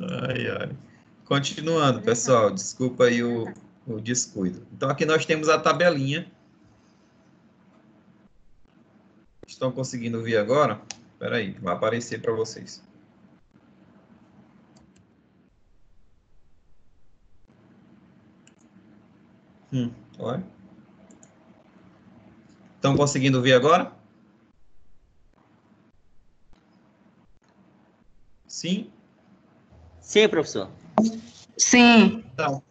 Ai, ai. Continuando, pessoal, desculpa aí o descuido. Então, aqui nós temos a tabelinha. Estão conseguindo ver agora? Espera aí, vai aparecer para vocês. Olha. Estão conseguindo ver agora? Sim? Sim, professor. Sim. Então,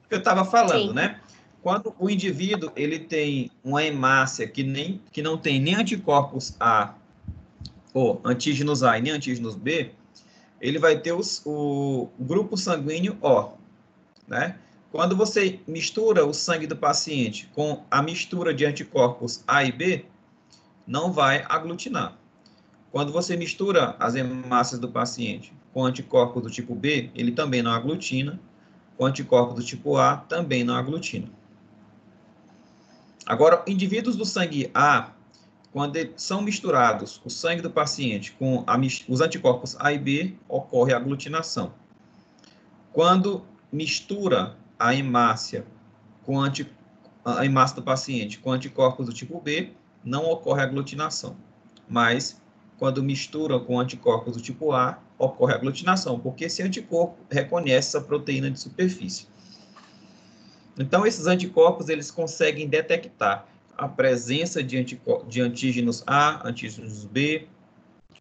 o que eu estava falando, Sim. né? Quando o indivíduo ele tem uma hemácia que não tem nem anticorpos A, ou antígenos A e nem antígenos B, ele vai ter o grupo sanguíneo O, né? Quando você mistura o sangue do paciente com a mistura de anticorpos A e B, não vai aglutinar. Quando você mistura as hemácias do paciente com anticorpos do tipo B, ele também não aglutina. Com anticorpos do tipo A, também não aglutina. Agora, indivíduos do sangue A, quando são misturados o sangue do paciente com os anticorpos A e B, ocorre a aglutinação. Quando mistura a hemácia a hemácia do paciente com anticorpos do tipo B, não ocorre aglutinação. Mas, quando mistura com anticorpos do tipo A, ocorre aglutinação, porque esse anticorpo reconhece essa proteína de superfície. Então, esses anticorpos, eles conseguem detectar a presença de antígenos A, antígenos B,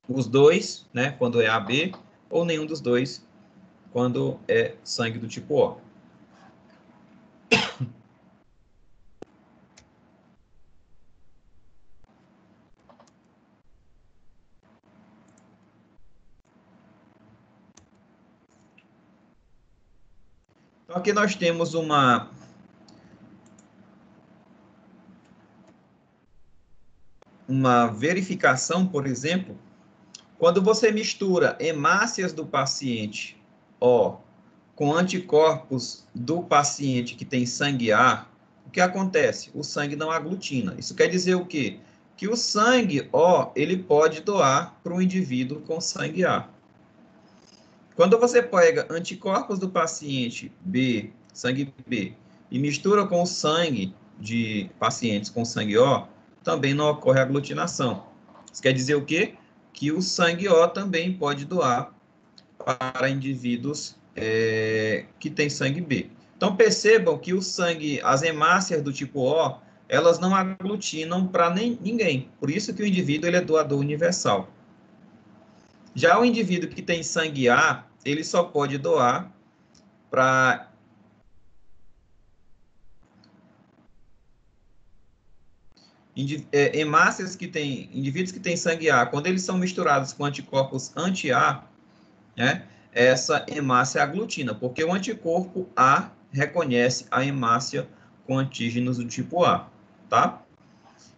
os dois, né, quando é AB, ou nenhum dos dois, quando é sangue do tipo O. Então, aqui nós temos uma verificação, por exemplo, quando você mistura hemácias do paciente O com anticorpos do paciente que tem sangue A, o que acontece? O sangue não aglutina. Isso quer dizer o quê? Que o sangue O, ele pode doar para um indivíduo com sangue A. Quando você pega anticorpos do paciente B, sangue B, e mistura com o sangue de pacientes com sangue O, também não ocorre aglutinação. Isso quer dizer o quê? Que o sangue O também pode doar para indivíduos que têm sangue B. Então, percebam que o sangue, as hemácias do tipo O, elas não aglutinam para ninguém. Por isso que o indivíduo ele é doador universal. Já o indivíduo que tem sangue A, ele só pode doar para hemácias que têm, indivíduos que têm sangue A, quando eles são misturados com anticorpos anti-A, né, essa hemácia aglutina, porque o anticorpo A reconhece a hemácia com antígenos do tipo A, tá?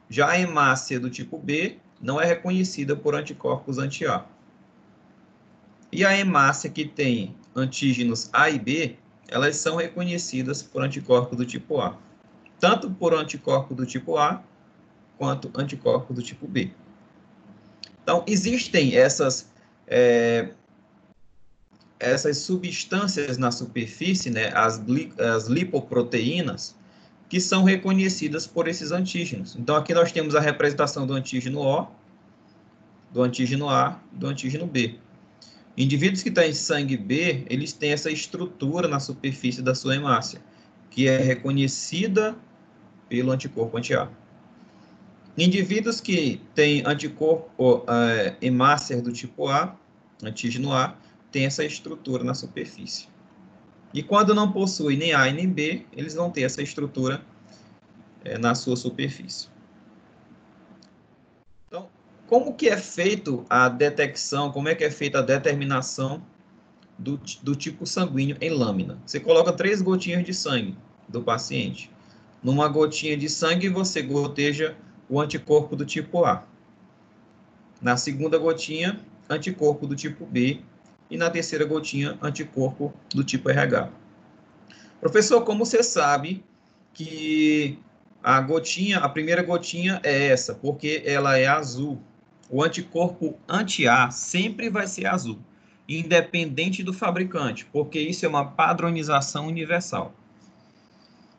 Já a hemácia do tipo B não é reconhecida por anticorpos anti-A. E a hemácia que tem antígenos A e B, elas são reconhecidas por anticorpos do tipo A, tanto por anticorpo do tipo A, quanto anticorpos do tipo B. Então, existem essas substâncias na superfície, né, as lipoproteínas, que são reconhecidas por esses antígenos. Então, aqui nós temos a representação do antígeno O, do antígeno A e do antígeno B. Indivíduos que têm sangue B, eles têm essa estrutura na superfície da sua hemácia, que é reconhecida pelo anticorpo anti-A. Indivíduos que têm anticorpo, hemácias do tipo A, antígeno A, têm essa estrutura na superfície. E quando não possui nem A e nem B, eles vão ter essa estrutura na sua superfície. Então, como que é feito a detecção, como é que é feita a determinação do tipo sanguíneo em lâmina? Você coloca 3 gotinhas de sangue do paciente. Numa gotinha de sangue, você goteja o anticorpo do tipo A. Na segunda gotinha, anticorpo do tipo B. E na terceira gotinha, anticorpo do tipo RH. Professor, como você sabe que a primeira gotinha é essa? Porque ela é azul. o anticorpo anti-A sempre vai ser azul, independente do fabricante, porque isso é uma padronização universal.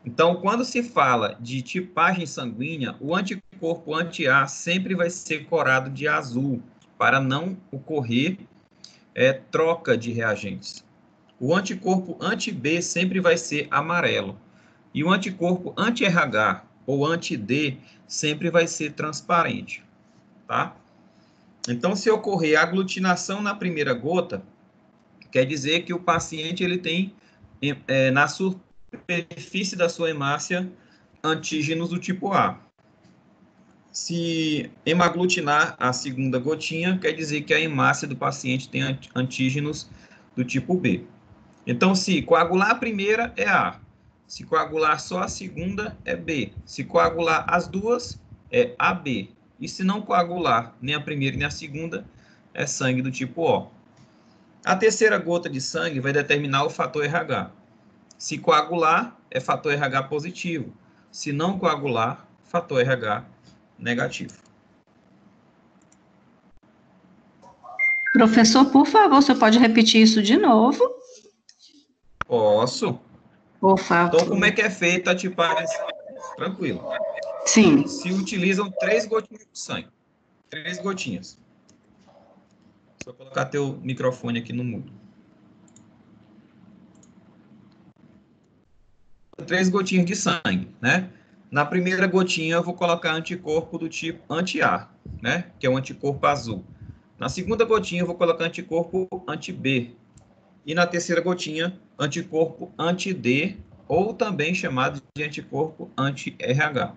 Então, quando se fala de tipagem sanguínea, o anticorpo anti-A sempre vai ser corado de azul, para não ocorrer troca de reagentes. O anticorpo anti-B sempre vai ser amarelo. E o anticorpo anti-RH ou anti-D sempre vai ser transparente, tá? Então, se ocorrer aglutinação na primeira gota, quer dizer que o paciente ele tem na superfície da sua hemácia antígenos do tipo A. Se hemaglutinar a segunda gotinha, quer dizer que a hemácia do paciente tem antígenos do tipo B. Então, se coagular a primeira, é A. Se coagular só a segunda, é B. Se coagular as duas, é AB. E se não coagular nem a primeira nem a segunda, é sangue do tipo O. A terceira gota de sangue vai determinar o fator RH. Se coagular, é fator RH positivo. Se não coagular, fator RH negativo. Professor, por favor, você pode repetir isso de novo? Posso. Por favor. Então, como é que é feita a tipagem? Tranquilo. Sim. Se utilizam 3 gotinhas de sangue. 3 gotinhas. Só colocar teu microfone aqui no mudo. 3 gotinhas de sangue, né? Na primeira gotinha eu vou colocar anticorpo do tipo anti-A, né? Que é o anticorpo azul. Na segunda gotinha eu vou colocar anticorpo anti-B. E na terceira gotinha, anticorpo anti-D, ou também chamado de anticorpo anti-RH.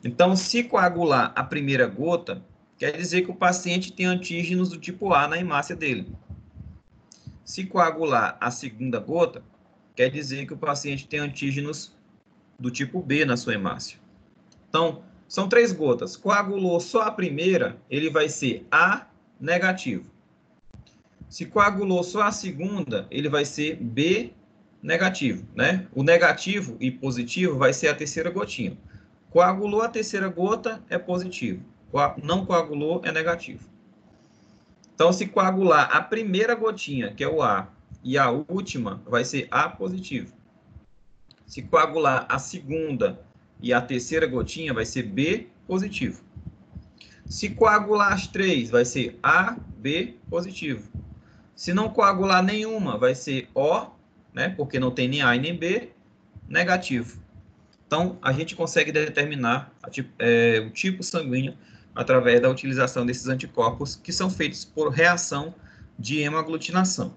Então, se coagular a primeira gota, quer dizer que o paciente tem antígenos do tipo A na hemácia dele. Se coagular a segunda gota, quer dizer que o paciente tem antígenos do tipo B na sua hemácia. Então, são 3 gotas. Coagulou só a primeira, ele vai ser A negativo. Se coagulou só a segunda, ele vai ser B negativo, né? O negativo e positivo vai ser a terceira gotinha. Coagulou a terceira gota, é positivo. Não coagulou, é negativo. Então, se coagular a primeira gotinha, que é o A, e a última, vai ser A positivo. Se coagular a segunda e a terceira gotinha, vai ser B positivo. Se coagular as 3, vai ser A, B positivo. Se não coagular nenhuma, vai ser O, né, porque não tem nem A e nem B, negativo. Então, a gente consegue determinar o tipo sanguíneo através da utilização desses anticorpos que são feitos por reação de hemaglutinação.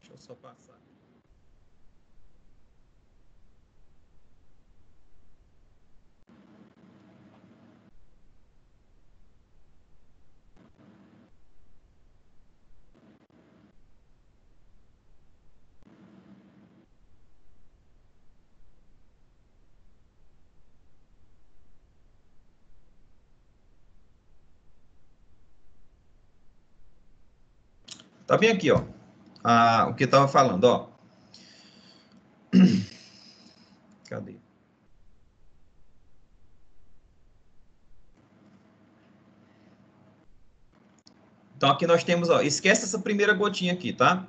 Deixa eu só passar. Tá bem aqui, ó. O que eu estava falando, ó. Cadê? Então, aqui nós temos, ó, esquece essa primeira gotinha aqui, tá?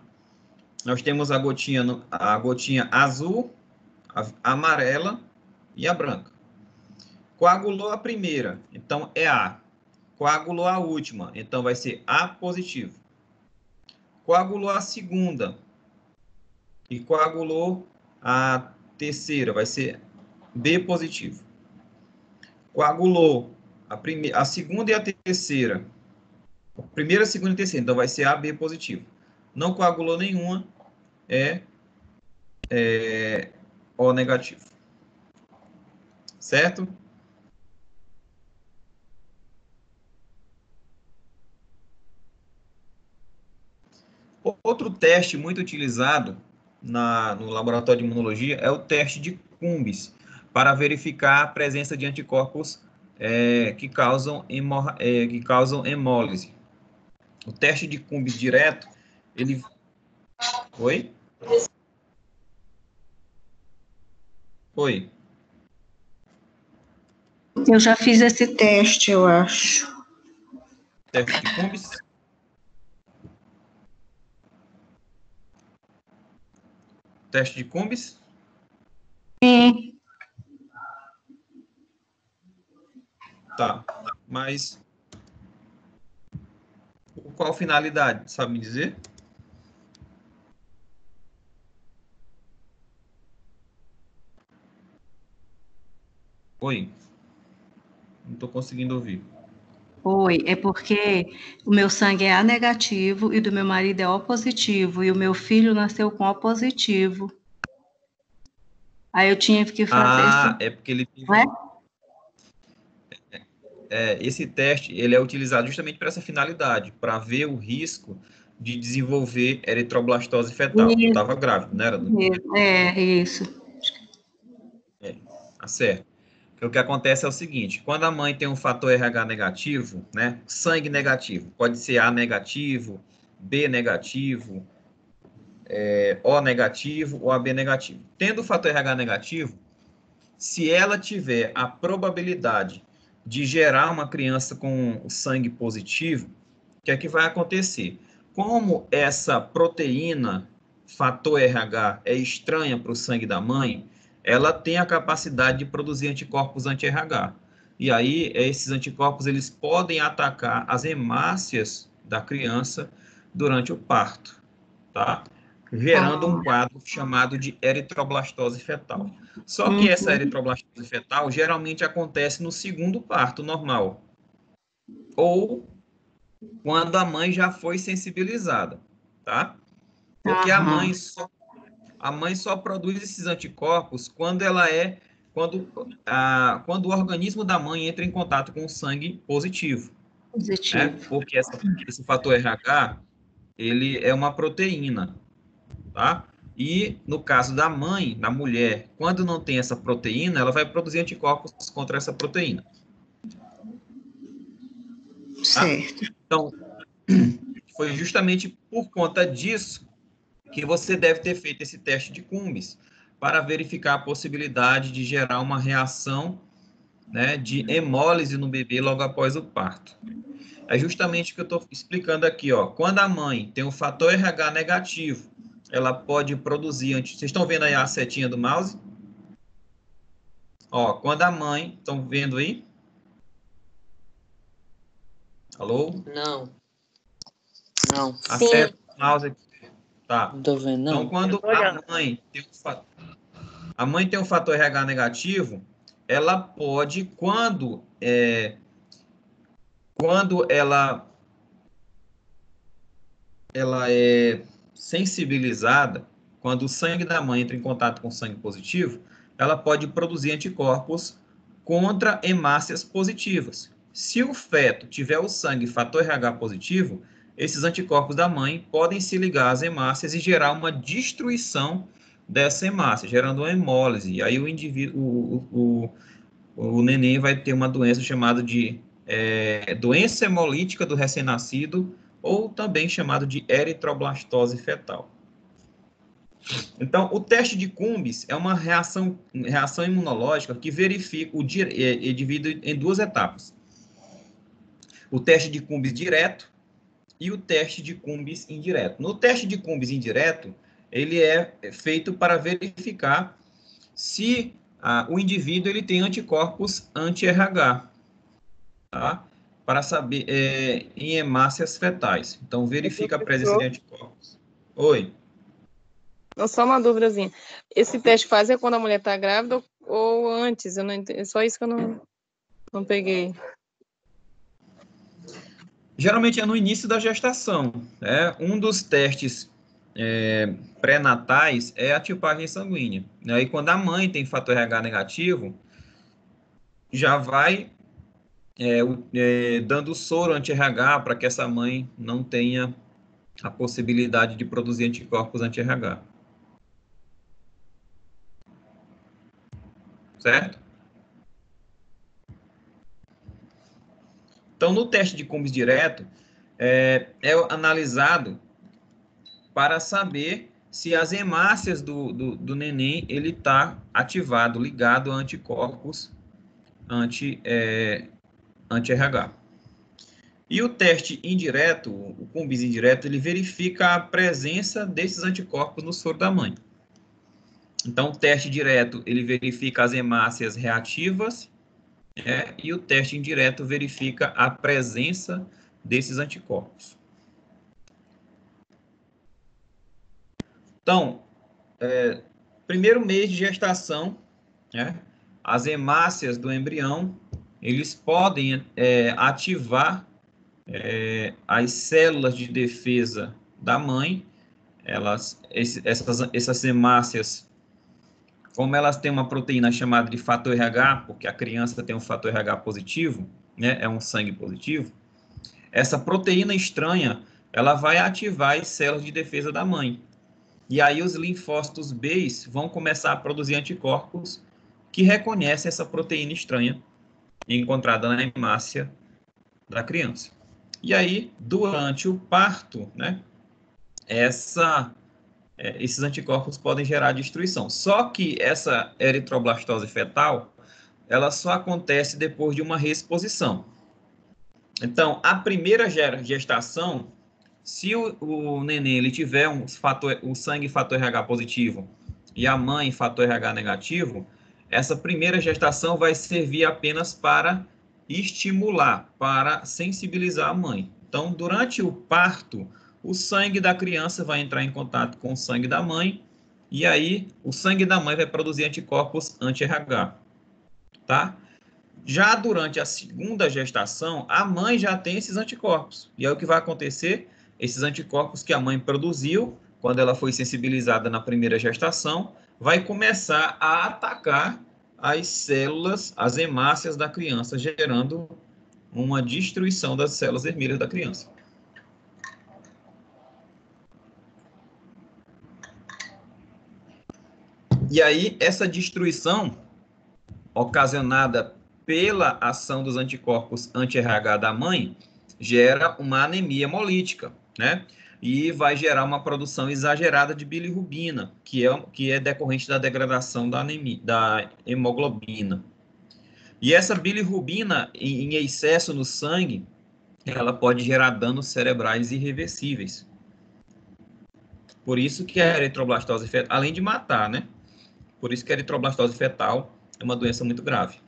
Nós temos a gotinha azul, a amarela e a branca. Coagulou a primeira, então é A. Coagulou a última, então vai ser A positivo. Coagulou a segunda e coagulou a terceira, vai ser B positivo. Coagulou a segunda e a terceira. Primeira, segunda e terceira, então vai ser AB positivo. Não coagulou nenhuma, é O negativo. Certo? Outro teste muito utilizado no laboratório de imunologia é o teste de Cumbis, para verificar a presença de anticorpos que causam hemólise. O teste de Cumbis direto, ele... Oi? Oi. Eu já fiz esse teste, eu acho. Teste de Cumbis? Teste de Cumbis? Sim. Tá. Mas qual finalidade? Sabe me dizer? Oi. Não estou conseguindo ouvir. Oi, é porque o meu sangue é A negativo e do meu marido é O positivo, e o meu filho nasceu com O positivo. Aí eu tinha que fazer esse, Ah, é porque ele não é? esse teste ele é utilizado justamente para essa finalidade, para ver o risco de desenvolver eritroblastose fetal. Tu Isso, estava grávida, não era? isso. Tá certo. Porque o que acontece é o seguinte, quando a mãe tem um fator RH negativo, né, sangue negativo, pode ser A negativo, B negativo, O negativo ou AB negativo. Tendo o fator RH negativo, se ela tiver a probabilidade de gerar uma criança com sangue positivo, o que é que vai acontecer? Como essa proteína, fator RH, é estranha para o sangue da mãe, ela tem a capacidade de produzir anticorpos anti-RH. E aí, esses anticorpos, eles podem atacar as hemácias da criança durante o parto, tá? Gerando um quadro chamado de eritroblastose fetal. Só que essa eritroblastose fetal geralmente acontece no segundo parto normal, ou quando a mãe já foi sensibilizada, tá? Porque Aham. a mãe só produz esses anticorpos quando o organismo da mãe entra em contato com o sangue positivo, né? Positivo. Porque esse fator RH, ele é uma proteína, tá? E no caso da mãe, da mulher, quando não tem essa proteína, ela vai produzir anticorpos contra essa proteína, tá? Certo. Então, foi justamente por conta disso que você deve ter feito esse teste de Cumbis para verificar a possibilidade de gerar uma reação, né, de hemólise no bebê logo após o parto. É justamente o que eu estou explicando aqui, ó. Quando a mãe tem um fator RH negativo, ela pode produzir Vocês estão vendo aí a setinha do mouse? Ó, quando a mãe, estão vendo aí? Alô? Não, não. A Sim. seta do mouse aqui. Tá. Não tô vendo, Então, não. quando a mãe tem um fator RH negativo, ela pode, quando ela é sensibilizada, quando o sangue da mãe entra em contato com o sangue positivo, ela pode produzir anticorpos contra hemácias positivas. Se o feto tiver o sangue fator RH positivo, esses anticorpos da mãe podem se ligar às hemácias e gerar uma destruição dessa hemácia, gerando uma hemólise. E aí o indivíduo, o neném vai ter uma doença chamada de doença hemolítica do recém-nascido, ou também chamado de eritroblastose fetal. Então, o teste de Cumbis é uma reação imunológica que verifica é dividido em duas etapas. O teste de Cumbis direto e o teste de Cumbis indireto. No teste de Cumbis indireto, ele é feito para verificar se o indivíduo ele tem anticorpos anti-RH, tá? Para saber em hemácias fetais. Então, verifica a presença de Professor, anticorpos. Oi. só uma dúvidazinha. Esse teste faz é quando a mulher está grávida ou antes? Eu não entendi. É só isso que eu não peguei. Geralmente é no início da gestação. Um dos testes pré-natais é a tipagem sanguínea. E aí, quando a mãe tem fator RH negativo, já vai dando soro anti-RH para que essa mãe não tenha a possibilidade de produzir anticorpos anti-RH. Certo? Então, no teste de Cumbis direto, é analisado para saber se as hemácias do neném ele está ativado, ligado a anticorpos anti-RH. E o teste indireto, o Cumbis indireto, ele verifica a presença desses anticorpos no soro da mãe. Então, o teste direto, ele verifica as hemácias reativas, e o teste indireto verifica a presença desses anticorpos. Então, primeiro mês de gestação, as hemácias do embrião, eles podem ativar as células de defesa da mãe. Essas hemácias, como elas têm uma proteína chamada de fator RH, porque a criança tem um fator RH positivo, é um sangue positivo, essa proteína estranha, ela vai ativar as células de defesa da mãe. E aí os linfócitos B vão começar a produzir anticorpos que reconhecem essa proteína estranha encontrada na hemácia da criança. E aí, durante o parto, esses anticorpos podem gerar destruição. Só que essa eritroblastose fetal, ela só acontece depois de uma reexposição. Então, a primeira gestação, se o neném ele tiver um sangue fator RH positivo e a mãe fator RH negativo, essa primeira gestação vai servir apenas para estimular, para sensibilizar a mãe. Então, durante o parto, o sangue da criança vai entrar em contato com o sangue da mãe, e aí o sangue da mãe vai produzir anticorpos anti-RH, tá? Já durante a segunda gestação, a mãe já tem esses anticorpos. E aí o que vai acontecer? Esses anticorpos que a mãe produziu, quando ela foi sensibilizada na primeira gestação, vai começar a atacar as células, as hemácias da criança, gerando uma destruição das células vermelhas da criança. E aí, essa destruição ocasionada pela ação dos anticorpos anti-RH da mãe gera uma anemia hemolítica, E vai gerar uma produção exagerada de bilirrubina, que é decorrente da degradação da hemoglobina. E essa bilirrubina, em excesso no sangue, ela pode gerar danos cerebrais irreversíveis. Por isso que a eritroblastose fetal, além de matar, Por isso que a eritroblastose fetal é uma doença muito grave.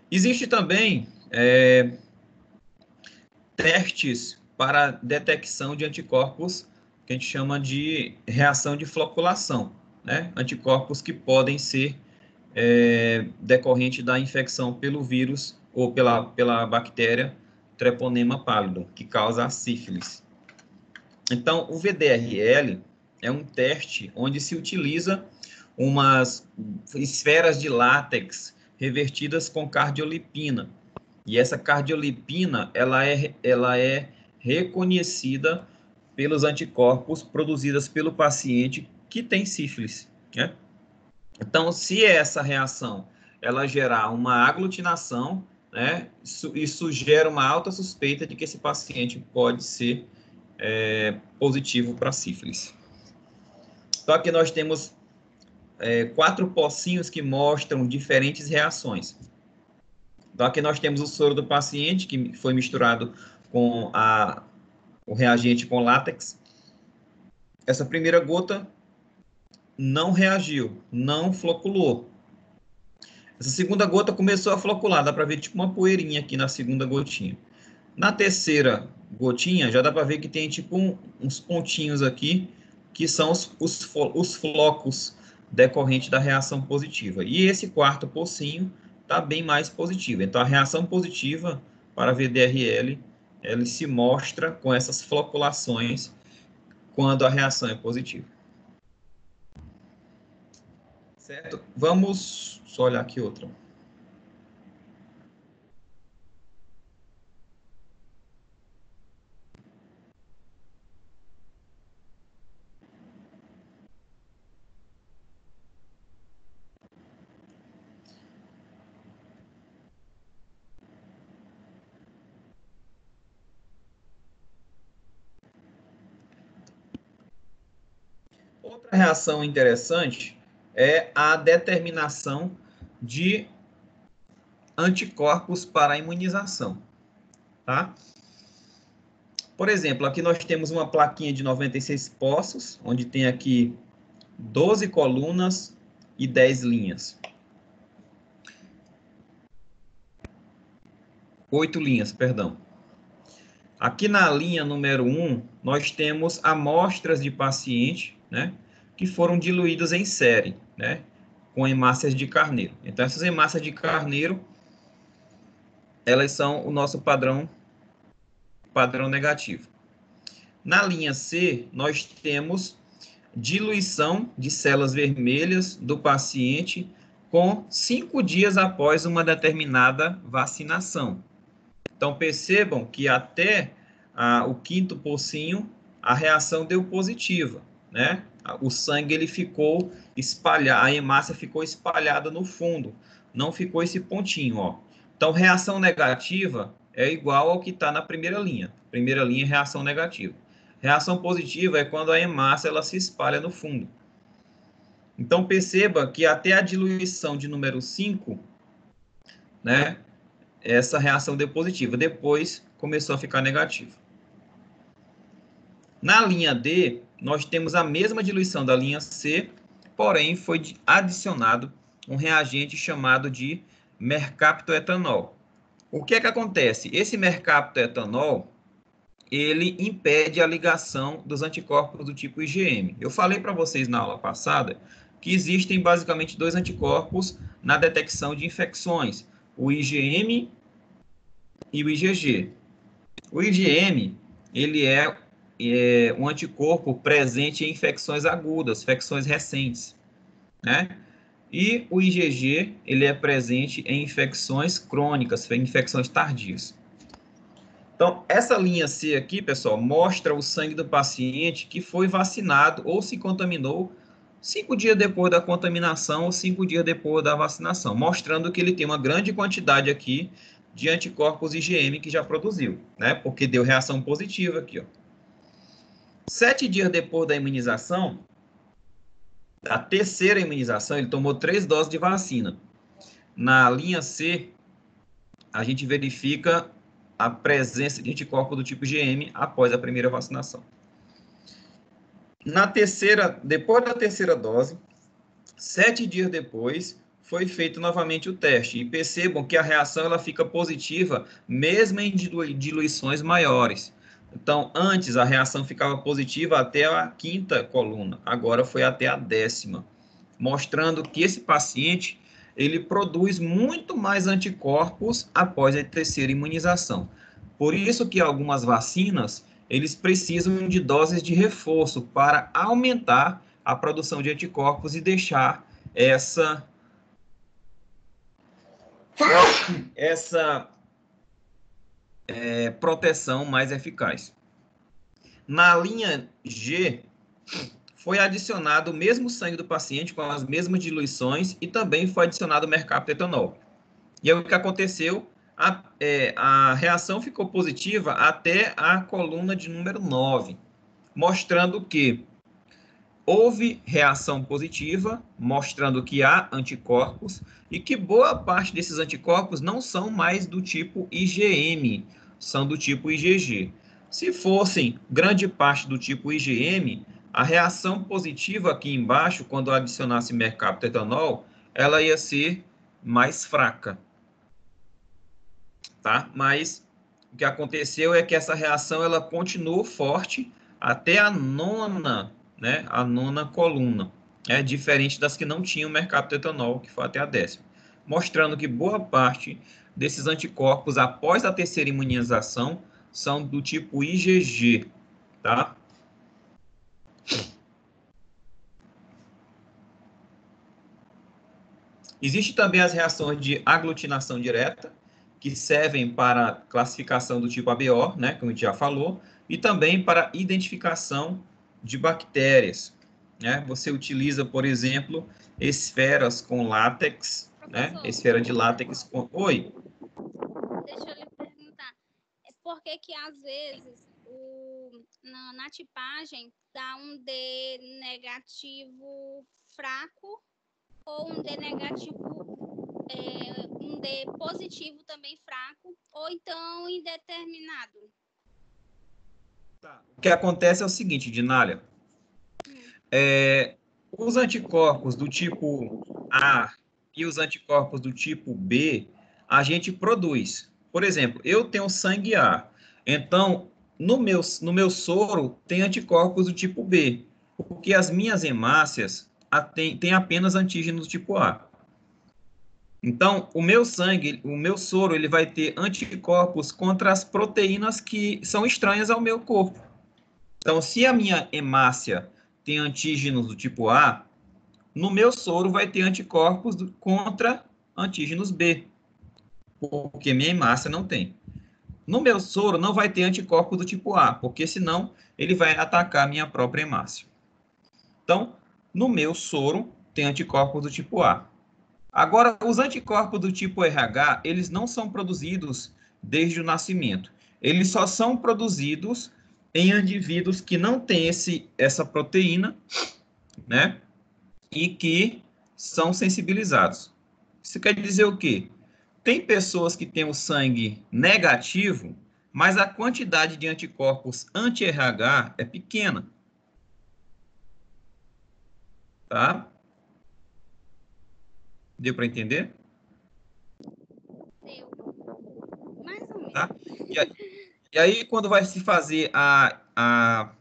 Existe também testes para detecção de anticorpos que a gente chama de reação de floculação, Anticorpos que podem ser decorrente da infecção pelo vírus ou pela bactéria Treponema pallidum, que causa a sífilis. Então, o VDRL é um teste onde se utiliza umas esferas de látex revertidas com cardiolipina. E essa cardiolipina, ela é reconhecida pelos anticorpos produzidos pelo paciente que tem sífilis, Então, se essa reação ela gerar uma aglutinação, isso gera uma alta suspeita de que esse paciente pode ser positivo para sífilis. Então, aqui nós temos 4 pocinhos que mostram diferentes reações. Então, aqui nós temos o soro do paciente, que foi misturado com o reagente com látex. Essa primeira gota não reagiu, não floculou. Essa segunda gota começou a flocular, dá para ver tipo uma poeirinha aqui na segunda gotinha. Na terceira gotinha, já dá para ver que tem tipo uns pontinhos aqui, que são os flocos decorrentes da reação positiva. E esse quarto pocinho está bem mais positivo. Então, a reação positiva para VDRL, ele se mostra com essas floculações quando a reação é positiva. Certo? Vamos só olhar aqui outra. Outra reação interessante é a determinação de anticorpos para a imunização, tá? Por exemplo, aqui nós temos uma plaquinha de 96 poços, onde tem aqui 12 colunas e 10 linhas. 8 linhas, perdão. Aqui na linha número 1, nós temos amostras de paciente, né, que foram diluídas em série, né, com hemácias de carneiro. Então, essas hemácias de carneiro, elas são o nosso padrão negativo. Na linha C, nós temos diluição de células vermelhas do paciente com 5 dias após uma determinada vacinação. Então, percebam que até o 5º pocinho, a reação deu positiva, né? O sangue ele ficou espalhado, a hemácia ficou espalhada no fundo, não ficou esse pontinho, ó. Então, reação negativa é igual ao que está na primeira linha. Primeira linha é reação negativa. Reação positiva é quando a hemácia ela se espalha no fundo. Então, perceba que até a diluição de número 5, né, essa reação deu positiva. Depois, começou a ficar negativa. Na linha D, nós temos a mesma diluição da linha C, porém, foi adicionado um reagente chamado de mercaptoetanol. O que é que acontece? Esse mercaptoetanol, ele impede a ligação dos anticorpos do tipo IgM. Eu falei para vocês na aula passada que existem basicamente 2 anticorpos na detecção de infecções, o IgM e o IgG. O IgM, ele é um anticorpo presente em infecções agudas, infecções recentes, né? E o IgG, ele é presente em infecções crônicas, infecções tardias. Então, essa linha C aqui, pessoal, mostra o sangue do paciente que foi vacinado ou se contaminou 5 dias depois da contaminação ou 5 dias depois da vacinação, mostrando que ele tem uma grande quantidade aqui de anticorpos IgM que já produziu, né? Porque deu reação positiva aqui, ó. 7 dias depois da imunização, a terceira imunização, ele tomou 3 doses de vacina. Na linha C, a gente verifica a presença de anticorpos do tipo IgM após a primeira vacinação. Depois da terceira dose, 7 dias depois, foi feito novamente o teste. E percebam que a reação ela fica positiva, mesmo em diluições maiores. Então, antes a reação ficava positiva até a 5ª coluna, agora foi até a 10ª, mostrando que esse paciente ele produz muito mais anticorpos após a terceira imunização. Por isso que algumas vacinas, eles precisam de doses de reforço para aumentar a produção de anticorpos e deixar essa proteção mais eficaz. Na linha G, foi adicionado o mesmo sangue do paciente com as mesmas diluições e também foi adicionado o mercaptoetanol. E aí o que aconteceu? A reação ficou positiva até a coluna de número 9, mostrando que houve reação positiva, mostrando que há anticorpos e que boa parte desses anticorpos não são mais do tipo IgM, são do tipo IgG. Se fossem grande parte do tipo IgM, a reação positiva aqui embaixo, quando adicionasse mercaptoetanol, ela ia ser mais fraca, tá? Mas o que aconteceu é que essa reação ela continuou forte até a 9ª, né, a 9ª coluna, diferente das que não tinham mercaptoetanol, que foi até a 10ª, mostrando que boa parte desses anticorpos após a terceira imunização são do tipo IgG, tá? Existem também as reações de aglutinação direta, que servem para classificação do tipo ABO, né, como a gente já falou, e também para identificação de bactérias, né? Você utiliza, por exemplo, esferas com látex, né? Esfera de látex com... Oi? Deixa eu lhe perguntar, por que às vezes na tipagem dá um D negativo fraco ou um D negativo, um D positivo também fraco, ou então indeterminado. Tá. O que acontece é o seguinte, Dinália. Os anticorpos do tipo A e os anticorpos do tipo B, a gente produz. Por exemplo, eu tenho sangue A. Então, no meu soro, tem anticorpos do tipo B, porque as minhas hemácias têm apenas antígenos do tipo A. Então, o meu sangue, o meu soro, ele vai ter anticorpos contra as proteínas que são estranhas ao meu corpo. Então, se a minha hemácia tem antígenos do tipo A, no meu soro vai ter anticorpos contra antígenos B, porque minha hemácia não tem. No meu soro não vai ter anticorpos do tipo A, porque senão ele vai atacar a minha própria hemácia. Então, no meu soro tem anticorpos do tipo A. Agora, os anticorpos do tipo RH, eles não são produzidos desde o nascimento. Eles só são produzidos em indivíduos que não têm essa proteína, né? E que são sensibilizados. Isso quer dizer o quê? Tem pessoas que têm o sangue negativo, mas a quantidade de anticorpos anti-RH é pequena. Tá? Deu para entender? Deu. Mais ou menos. Tá? E aí, quando vai se fazer a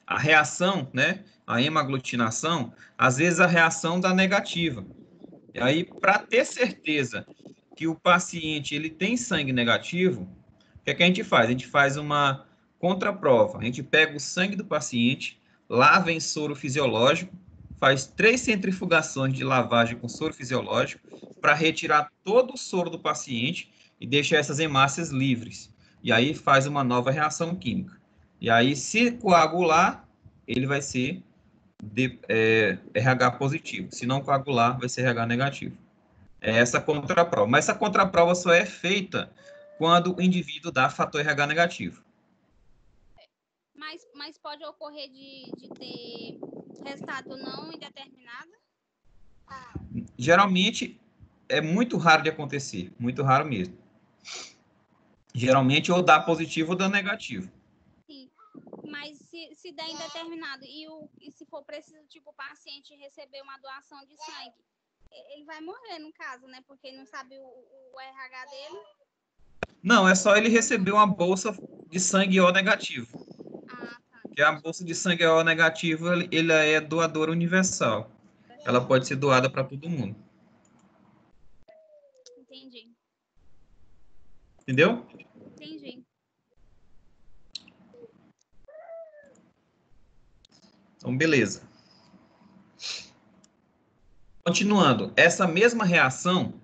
reação, né? A hemaglutinação, às vezes a reação dá negativa. E aí, para ter certeza que o paciente ele tem sangue negativo, o que é que a gente faz? A gente faz uma contraprova. A gente pega o sangue do paciente, lava em soro fisiológico, faz 3 centrifugações de lavagem com soro fisiológico para retirar todo o soro do paciente e deixar essas hemácias livres. E aí faz uma nova reação química. E aí, se coagular, ele vai ser RH positivo. Se não coagular, vai ser RH negativo. É essa contraprova. Mas essa contraprova só é feita quando o indivíduo dá fator RH negativo. Mas pode ocorrer de ter resultado não indeterminado? Geralmente, é muito raro de acontecer. Muito raro mesmo. Geralmente, ou dá positivo ou dá negativo. Sim. Mas se der indeterminado e se for preciso, tipo, o paciente receber uma doação de sangue, ele vai morrer, no caso, né? Porque ele não sabe o RH dele. Não, é só ele receber uma bolsa de sangue O negativo. Ah, tá. Que a bolsa de sangue O negativo, ele é doadora universal. Ela pode ser doada para todo mundo. Entendi. Entendeu? Entendi. Então, beleza. Continuando, essa mesma reação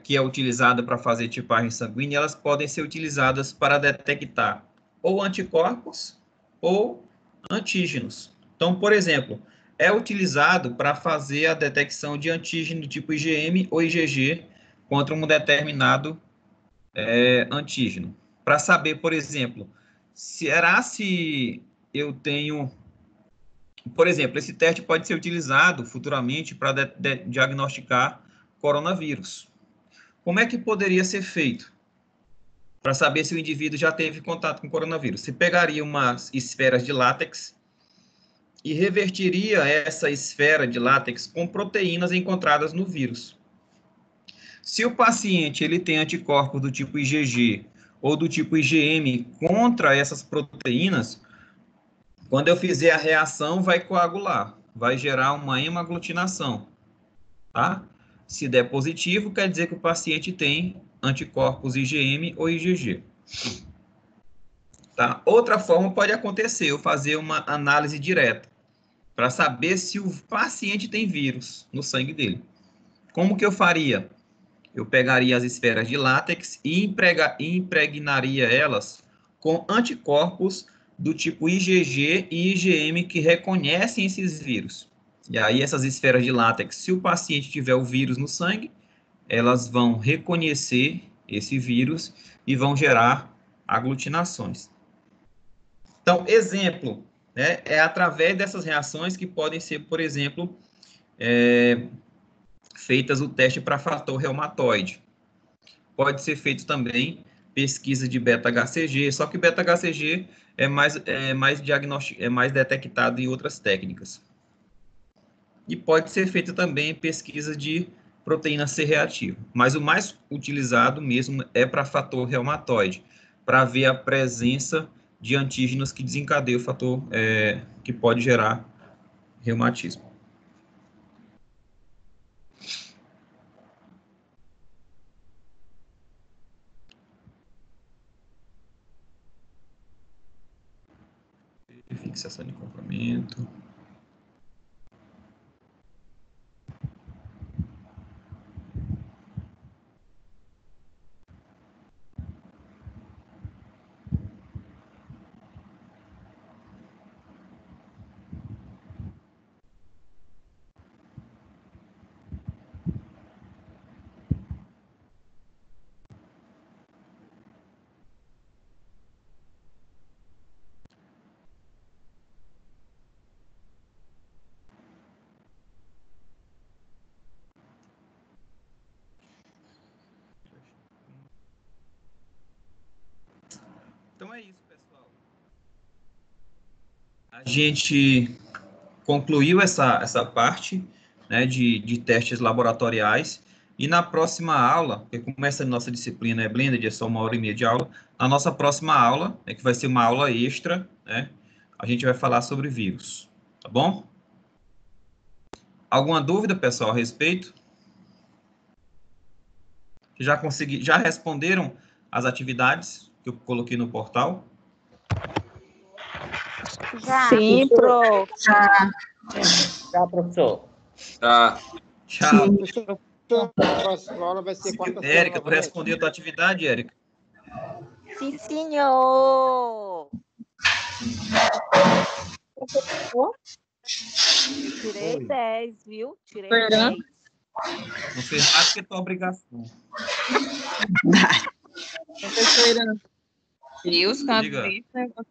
que é utilizada para fazer tipagem sanguínea, elas podem ser utilizadas para detectar ou anticorpos ou antígenos. Então, por exemplo, é utilizado para fazer a detecção de antígeno tipo IgM ou IgG contra um determinado antígeno. Para saber, por exemplo, será se eu tenho... Por exemplo, esse teste pode ser utilizado futuramente para diagnosticar coronavírus. Como é que poderia ser feito? Para saber se o indivíduo já teve contato com coronavírus. Você pegaria umas esferas de látex e revertiria essa esfera de látex com proteínas encontradas no vírus. Se o paciente ele tem anticorpos do tipo IgG ou do tipo IgM contra essas proteínas, quando eu fizer a reação, vai coagular, vai gerar uma hemaglutinação, tá? Se der positivo, quer dizer que o paciente tem anticorpos IgM ou IgG. Tá? Outra forma pode acontecer, eu fazer uma análise direta, para saber se o paciente tem vírus no sangue dele. Como que eu faria? Eu pegaria as esferas de látex e impregnaria elas com anticorpos do tipo IgG e IgM que reconhecem esses vírus. E aí, essas esferas de látex, se o paciente tiver o vírus no sangue, elas vão reconhecer esse vírus e vão gerar aglutinações. Então, exemplo, né, é através dessas reações que podem ser, por exemplo, feitas o teste para fator reumatoide. Pode ser feito também pesquisa de beta-HCG, só que beta-HCG é mais detectado em outras técnicas. E pode ser feita também pesquisa de proteína C reativa, mas o mais utilizado mesmo é para fator reumatoide, para ver a presença de antígenos que desencadeiam o fator que pode gerar reumatismo. Fixação de comprimento. Então é isso, pessoal. A gente concluiu essa parte, né, de testes laboratoriais, e na próxima aula, porque como essa nossa disciplina é blended, é só 1h30 de aula, na nossa próxima aula, que vai ser uma aula extra, né, a gente vai falar sobre vírus, tá bom? Alguma dúvida, pessoal, a respeito? Já responderam as atividades que eu coloquei no portal? Já. Sim, prof. Tá, professor. Tá. Tchau. Professor, a próxima aula vai ser quarta-feira. Érica, tu novamente. respondeu a tua atividade, Érica? Sim, senhor. Tirei Oi. 10, viu? Tirei Perdão? 10. Não fez mais que tua obrigação. Professora, e os Diga. casos